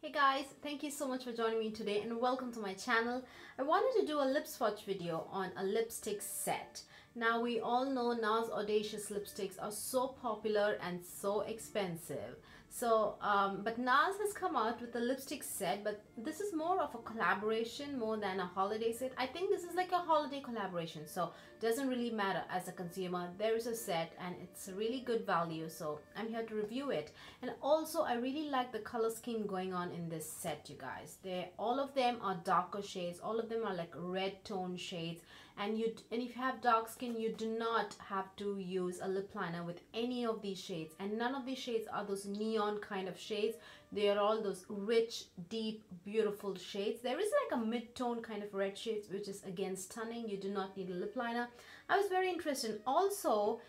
Hey guys, thank you so much for joining me today and welcome to my channel. I wanted to do a lip swatch video on a lipstick set. Now we all know NARS Audacious lipsticks are so popular and so expensive. But NARS has come out with a lipstick set, but this is more of a collaboration more than a holiday set. I think this is like a holiday collaboration, so it doesn't really matter as a consumer. There is a set and it's a really good value, so I'm here to review it. And also I really like the color scheme going on in this set, you guys. All of them are darker shades, all of them are like red tone shades, and if you have dark skin, you do not have to use a lip liner with any of these shades, and none of these shades are those neon kind of shades. They are all those rich, deep, beautiful shades. There is like a mid-tone kind of red shades, which is again stunning. You do not need a lip liner. I was very interested. Also,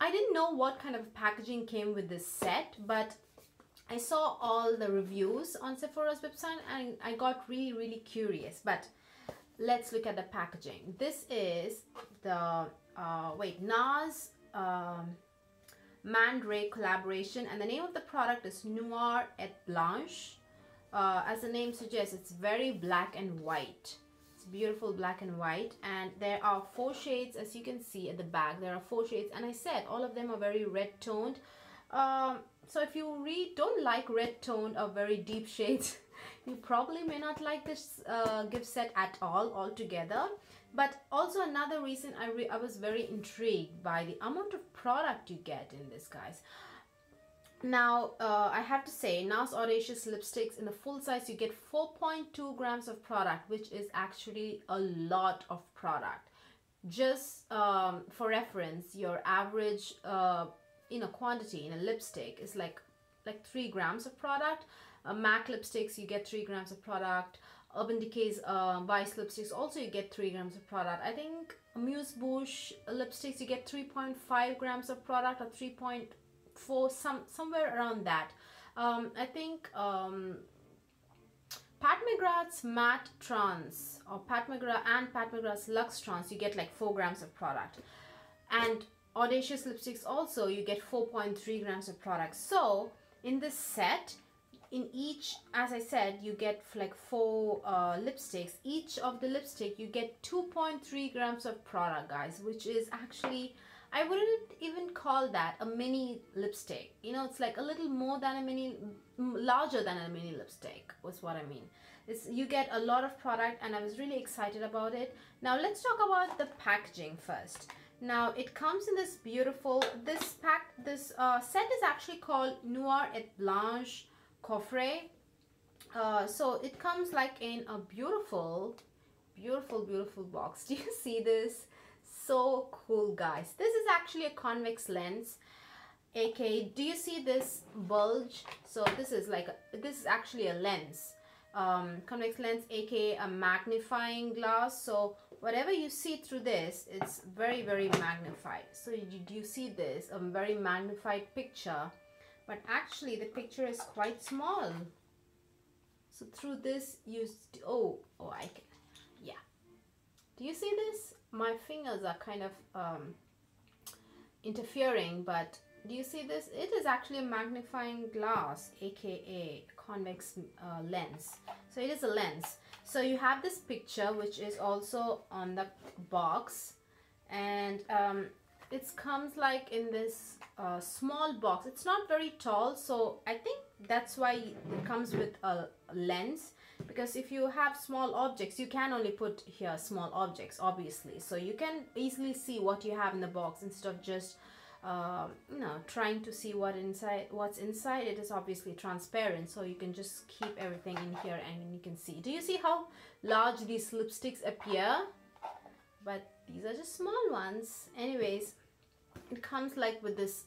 I didn't know what kind of packaging came with this set, but I saw all the reviews on Sephora's website and I got really curious. But let's look at the packaging. This is the NARS Man Ray collaboration, and the name of the product is Noire et Blanche. As the name suggests, it's very black and white. It's beautiful black and white, and there are 4 shades, as you can see at the back. There are 4 shades, and I said all of them are very red toned. So if you don't like red toned or very deep shades, you probably may not like this gift set at all altogether. But also another reason I was very intrigued by the amount of product you get in this, guys. Now I have to say, NARS Audacious lipsticks in the full size, you get 4.2 grams of product, which is actually a lot of product. Just for reference, your average quantity in a lipstick is like 3 grams of product. MAC lipsticks, you get 3 grams of product. Urban Decay's Vice lipsticks, also you get 3 grams of product. I think Amuse Bouche lipsticks, you get 3.5 grams of product, or 3.4, somewhere around that. I think Pat McGrath's Matte Trance, or Pat McGrath's Luxe Trance, you get like 4 grams of product. And Audacious lipsticks also, you get 4.3 grams of product. So in this set, in each, as I said, you get like 4 lipsticks. Each of the lipstick, you get 2.3 grams of product, guys, which is actually, I wouldn't even call that a mini lipstick. You know, it's like a little more than a mini, larger than a mini lipstick was what I mean. You get a lot of product, and I was really excited about it. Now let's talk about the packaging first. Now it comes in this beautiful, this set is actually called Noire et Blanche COFFRET. So it comes like in a beautiful box. Do you see this? So cool, guys. This is actually a convex lens, aka, do you see this bulge? So this is actually a lens, convex lens, aka a magnifying glass. So whatever you see through this, it's very magnified. So you see this, a very magnified picture, but actually the picture is quite small. So through this yeah, do you see this? My fingers are kind of interfering, but do you see this? It is actually a magnifying glass, aka convex lens. So it is a lens. So you have this picture, which is also on the box, and it comes like in this small box. It's not very tall, so I think that's why it comes with a lens, because if you have small objects, you can only put here small objects, obviously, so you can easily see what you have in the box instead of just trying to see what's inside. It is obviously transparent, so you can just keep everything in here and you can see. Do you see how large these lipsticks appear? But these are just small ones. Anyways, it comes like with this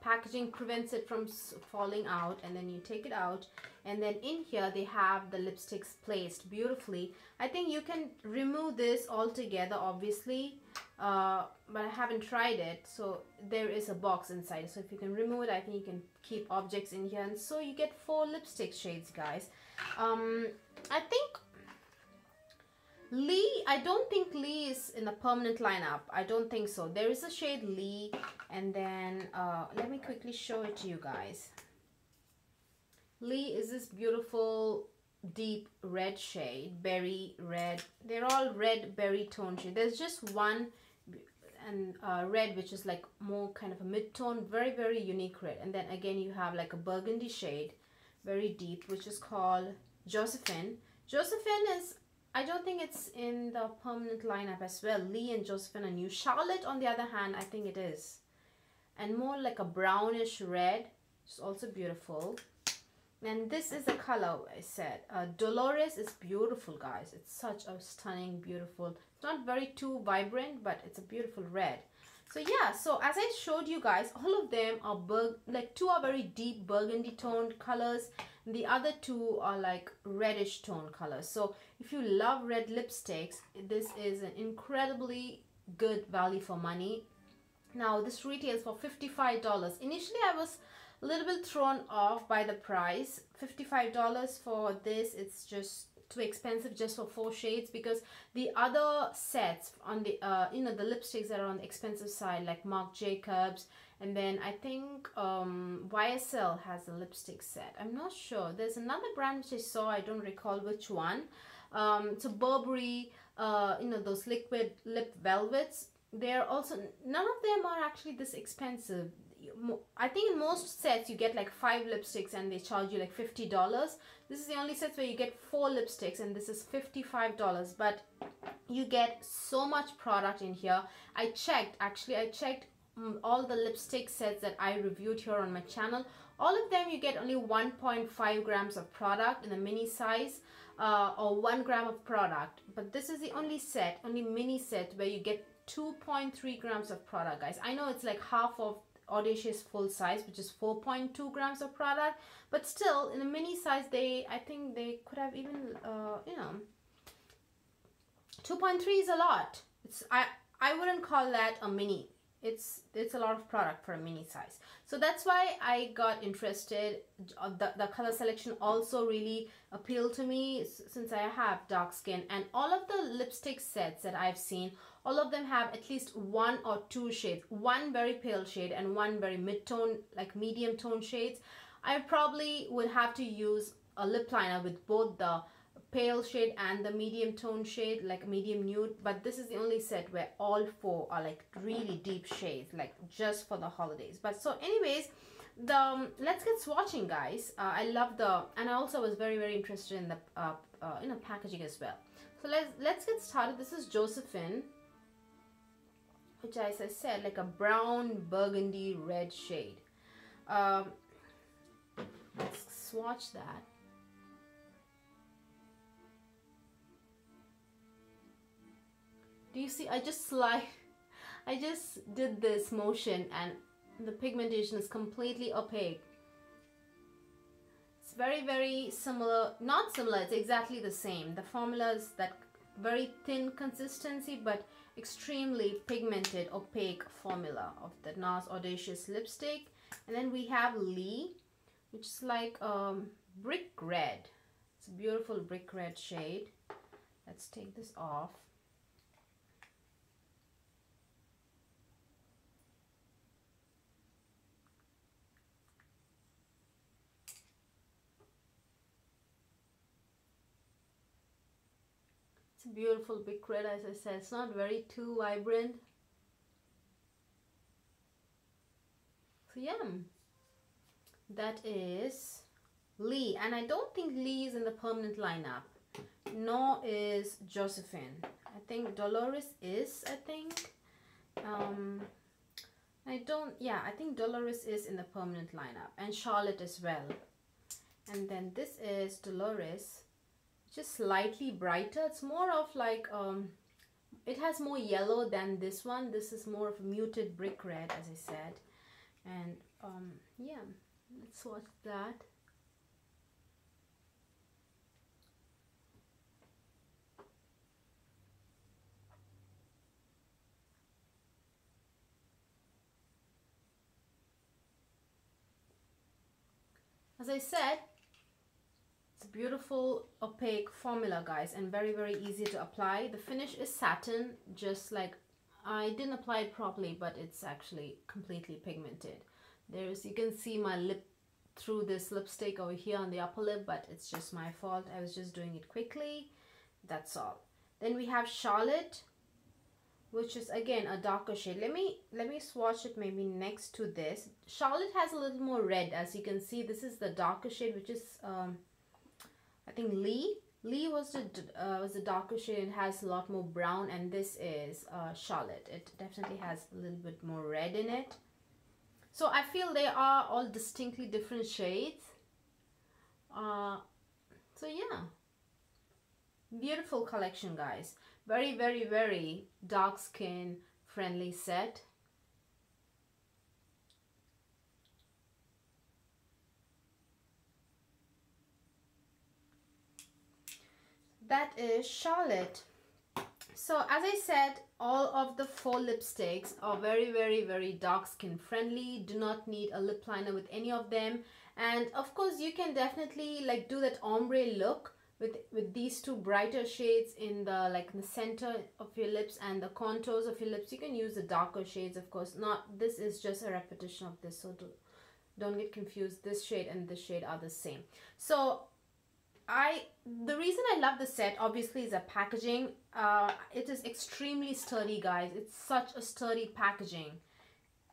packaging, prevents it from falling out, and then you take it out, and then in here they have the lipsticks placed beautifully. I think you can remove this altogether, obviously, but I haven't tried it. So there is a box inside, so if you can remove it, I think you can keep objects in here, and so you get 4 lipstick shades, guys. I think Lee, I don't think Lee is in a permanent lineup. I don't think so. There is a shade Lee, and then let me quickly show it to you guys. Lee is this beautiful deep red shade, berry red. They're all red berry tone shade. There's just one and red which is like more kind of a mid-tone, very very unique red. And then again you have like a burgundy shade, very deep, which is called Josephine. Josephine is, I don't think it's in the permanent lineup as well. Lee and Josephine are new. Charlotte on the other hand, I think it is, and more like a brownish red. It's also beautiful. And this is the color I said. Dolores is beautiful, guys. It's such a stunning, beautiful. It's not very too vibrant, but it's a beautiful red. So yeah, so as I showed you guys, all of them are like two are very deep burgundy toned colors. And the other two are like reddish tone colors. So if you love red lipsticks, this is an incredibly good value for money. Now this retails for $55. Initially I was a little bit thrown off by the price. $55 for this, it's just too expensive just for 4 shades, because the other sets on the you know, the lipsticks that are on the expensive side, like Marc Jacobs, and then I think YSL has a lipstick set. I'm not sure. There's another brand which I saw, I don't recall which one. So Burberry, you know, those liquid lip velvets, they're also, none of them are actually this expensive. I think in most sets you get like 5 lipsticks and they charge you like $50. This is the only sets where you get 4 lipsticks and this is $55, but you get so much product in here. I checked all the lipstick sets that I reviewed here on my channel. All of them you get only 1.5 grams of product in the mini size, or 1 gram of product. But this is the only mini set where you get 2.3 grams of product, guys. I know it's like half of Audacious full size, which is 4.2 grams of product, but still in the mini size I think they could have even you know, 2.3 is a lot. It's I wouldn't call that a mini. It's a lot of product for a mini size. So that's why I got interested. The color selection also really appealed to me, since I have dark skin, and all of the lipstick sets that I've seen, all of them have at least 1 or 2 shades, one very pale shade and one very mid-tone, like medium tone shades. I probably would have to use a lip liner with both the pale shade and the medium tone shade, like medium nude, but this is the only set where all 4 are like really deep shades, like just for the holidays. But so anyways, let's get swatching, guys. I love and I also was very very interested in the packaging as well. So let's get started. This is Josephine, which, as I said, like a brown burgundy red shade. Let's swatch that. Do you see? I just did this motion and the pigmentation is completely opaque. It's very very similar, not similar, it's exactly the same. The formula is that very thin consistency but extremely pigmented opaque formula of the NARS Audacious lipstick. And then we have Lee, which is like brick red. It's a beautiful brick red shade. Let's take this off. It's a beautiful big red, as I said. It's not very too vibrant. So yeah, that is Lee. And I don't think Lee is in the permanent lineup, nor is Josephine. I think Dolores is, I think. I think Dolores is in the permanent lineup, and Charlotte as well. And then this is Dolores, just slightly brighter. It's more of like it has more yellow than this one. This is more of a muted brick red, as I said. And yeah, let's watch that. As I said, it's a beautiful opaque formula, guys, and very very easy to apply. The finish is satin, just like I didn't apply it properly, but it's actually completely pigmented. You can see my lip through this lipstick over here on the upper lip, but it's just my fault. I was just doing it quickly. That's all. Then we have Charlotte, which is again a darker shade. Let me swatch it maybe next to this. Charlotte has a little more red, as you can see. This is the darker shade, which is I think Lee was the darker shade. It has a lot more brown, and this is Charlotte. It definitely has a little bit more red in it. So I feel they are all distinctly different shades. So yeah, beautiful collection, guys. Very, very, very dark skin friendly set. That is Charlotte. So as I said, all of the 4 lipsticks are very, very, very dark skin friendly. Do not need a lip liner with any of them. And of course, you can definitely like do that ombre look with these 2 brighter shades in the in the center of your lips and the contours of your lips. You can use the darker shades, of course. Not, this is just a repetition of this, so don't get confused. This shade and this shade are the same. So the reason I love the set obviously is the packaging. It is extremely sturdy, guys. It's such a sturdy packaging.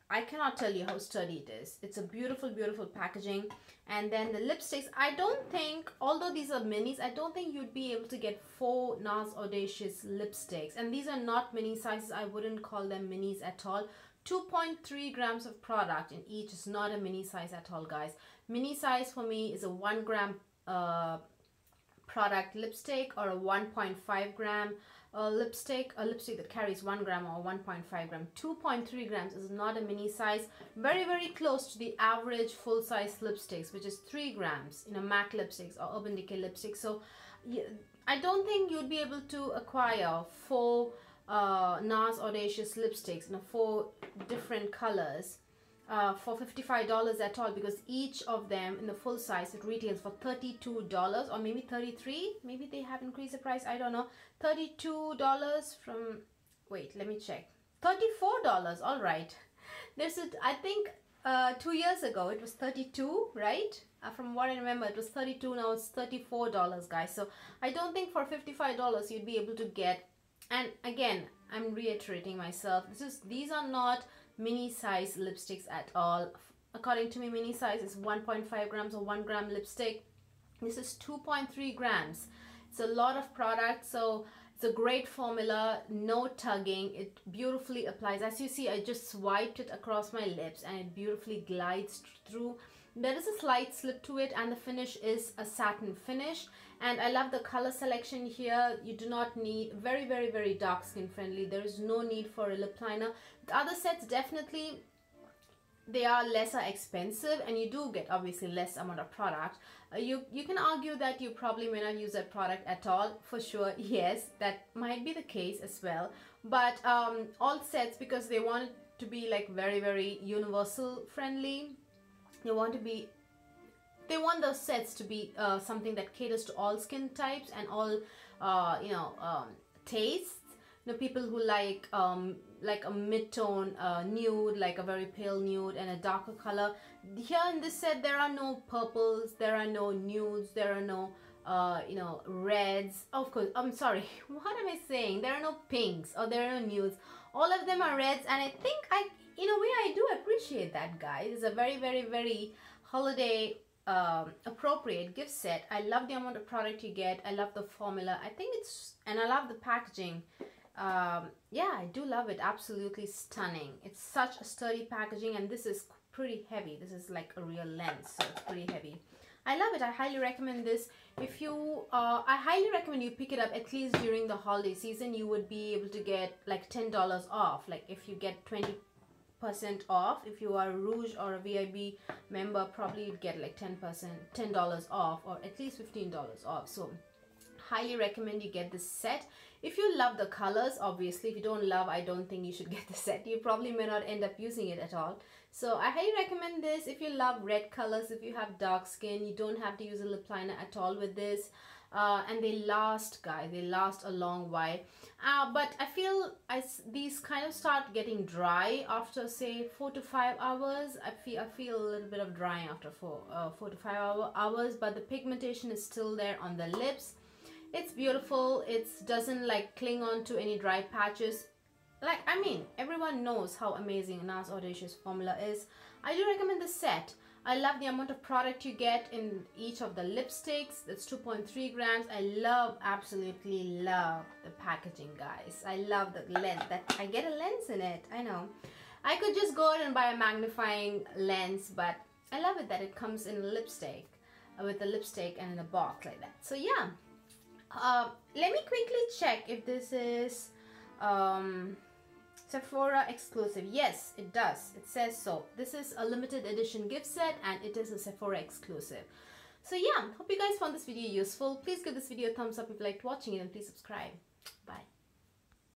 I cannot tell you how sturdy it is. It's a beautiful, beautiful packaging. And then the lipsticks, I don't think, although these are minis, I don't think you'd be able to get 4 NARS Audacious lipsticks. And these are not mini sizes. I wouldn't call them minis at all. 2.3 grams of product in each is not a mini size at all, guys. Mini size for me is a 1 gram product lipstick, or a 1.5 gram lipstick, a lipstick that carries 1 gram or 1.5 gram. 2.3 grams is not a mini size. Very, very close to the average full size lipsticks, which is 3 grams, MAC lipsticks or Urban Decay lipsticks. So I don't think you'd be able to acquire 4 NARS Audacious lipsticks in 4 different colors for $55 at all, because each of them in the full size, it retails for $32 or maybe $33. Maybe they have increased the price, I don't know. $32 from, wait, let me check. $34, all right. There's I think 2 years ago it was $32, right? From what I remember, it was $32, now it's $34, guys. So I don't think for $55 you'd be able to get, and again, I'm reiterating myself, these are not mini size lipsticks at all. According to me, mini size is 1.5 grams or 1 gram lipstick. This is 2.3 grams. It's a lot of product, so it's a great formula, no tugging. It beautifully applies. As you see, I just swiped it across my lips and it beautifully glides through. There is a slight slip to it, and the finish is a satin finish. And I love the color selection here. You do not need, very, very, very dark skin friendly. There is no need for a lip liner. The other sets, definitely they are lesser expensive, and you do get obviously less amount of product. You can argue that you probably may not use that product at all. For sure, yes, that might be the case as well. But all sets, because they want it to be like very, very universal friendly, they want those sets to be something that caters to all skin types and all tastes. People who like a mid-tone nude, like a very pale nude, and a darker color. Here in this set, there are no purples, there are no nudes, there are no reds. Of course, I'm sorry, what am I saying? There are no pinks or there are no nudes. All of them are reds, and I think in a way I do appreciate that, guys. It's a very, very, very holiday appropriate gift set. I love the amount of product you get. I love the formula. And I love the packaging. Yeah, I do love it. Absolutely stunning. It's such a sturdy packaging, and this is pretty heavy. This is like a real lens, so it's pretty heavy. I love it. I highly recommend this. If you, I highly recommend you pick it up at least during the holiday season. You would be able to get like $10 off. Like if you get 20% off, if you are a Rouge or a VIB member, probably you'd get like $10 off, or at least $15 off. So highly recommend you get this set. If you love the colors, obviously. If you don't love, I don't think you should get the set. You probably may not end up using it at all. So I highly recommend this. If you love red colors, if you have dark skin, you don't have to use a lip liner at all with this. and they last, guys. They last a long while. But I feel these kind of start getting dry after say 4 to 5 hours. I feel a little bit of drying after 4 to 5 hours, but the pigmentation is still there on the lips. It's beautiful. It doesn't like cling on to any dry patches. Like, I mean, everyone knows how amazing NARS Audacious formula is. I do recommend the set. I love the amount of product you get in each of the lipsticks. That's 2.3 grams. I love, absolutely love the packaging, guys. I love the lens. That I get a lens in it. I know. I could just go out and buy a magnifying lens, but I love it that it comes in a lipstick, with a lipstick and in a box like that. So yeah, let me quickly check if this is Sephora exclusive. Yes, it does. It says so. This is a limited edition gift set and it is a Sephora exclusive. So yeah, hope you guys found this video useful. Please give this video a thumbs up if you liked watching it and please subscribe. Bye.